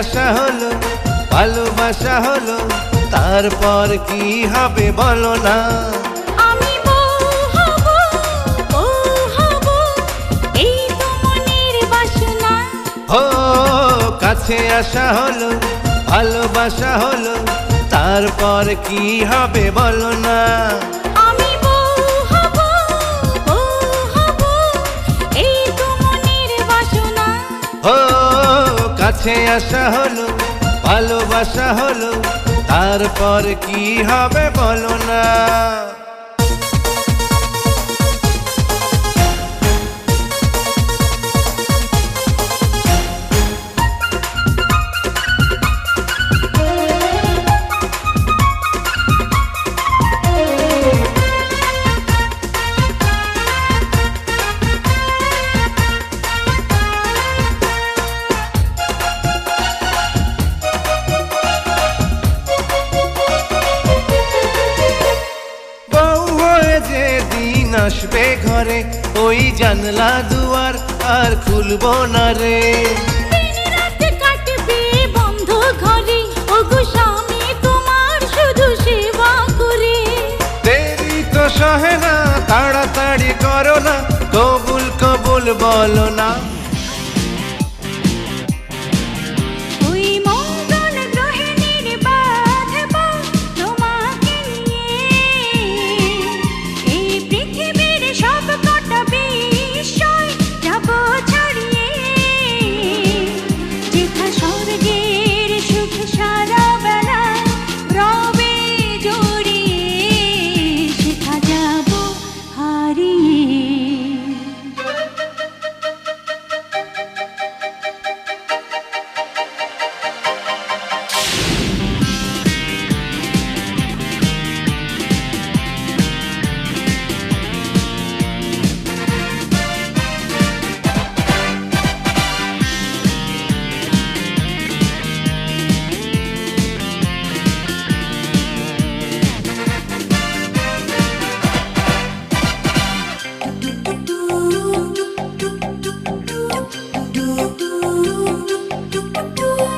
আসা হলো, ভালোবাসা হলো, তারপর কি হবে বলো না। আমি বউ হব, এই তো মনের বাসনা। ও কাছে আসা হলো, ভালোবাসা হলো, তারপর কি হবে বলো না। আমি বউ হব, এই তো মনের বাসনা। ও কাছে আসা হলো, ভালোবাসা হলো, তারপর কি হবে বলো না। আসবে ঘরে ওই জানলা দুয়ার আর খুলবো না রে। রাতে কাটবে বন্ধ ঘরে, ওগো স্বামী তোমার শুধু সেবা করে। দেরি তো সহে না, তাড়াতাড়ি করো না, কবুল কবুল বলো না। ওই মঙ্গল গ্রহে নির্বাধব তোমাকে নিয়ে, এই পৃথিবীর সব কটা বিষয় যাব ছাড়িয়ে। যেথা স্বর্গের সুখ সারা বেলা রবে জড়িয়ে, সেথা যাব হারিয়ে।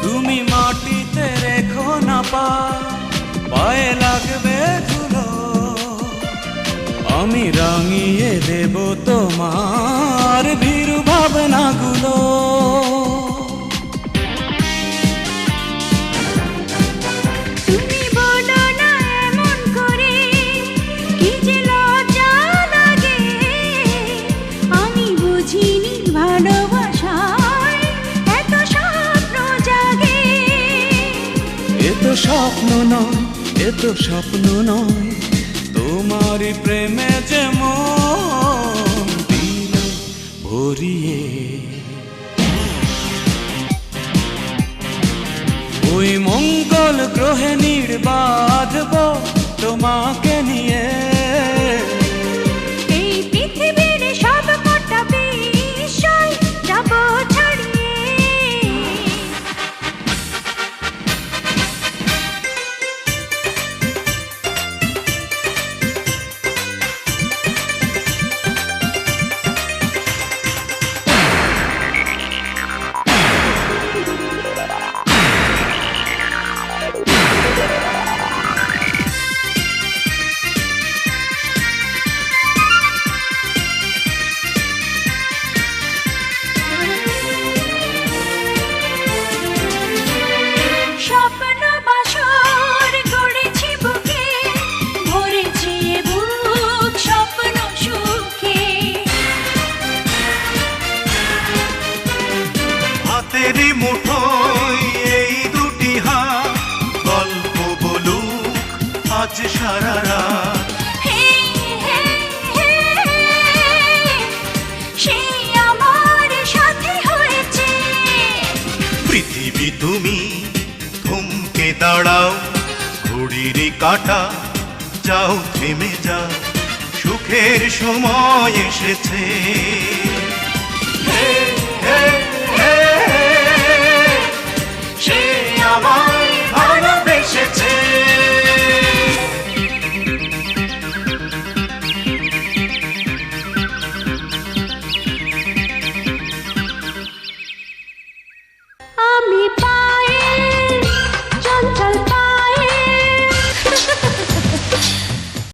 তুমি মাটিতে রেখো না পা, পায়ে লাগবে ধুলো, আমি রাঙিয়ে দেব তোমার ভীরু ভাবনাগুলো। তুমি বলো না এমন করে, কি যে লজ্জা লাগে, আমি বুঝিনি ভালোবাসায় এত স্বপ্ন জাগে। এ তো স্বপ্ন নয়, এ তো স্বপ্ন নয়, তোমারই প্রেমে যে মন দিল ভরিয়ে। ওই মঙ্গল গ্রহে নির্বাধব তোমাকে নিয়ে, এই পৃথিবীর সব কটা বিষয় যাব ছাড়িয়ে। স্বপ্ন বাসর গড়েছি বুকে, ভরেছি এ বুক স্বপ্ন সুখে। হাতেরই মুঠোয় এই দুটি হাত, গল্প বলুক আজ সারা রাত। হে হে হে, সে আমার সাথে হয়েছে। পৃথিবী তুমি থমকে দাঁড়াও, ঘড়ির কাঁটা যাও থেমে যাও, সুখের সময় এসেছে।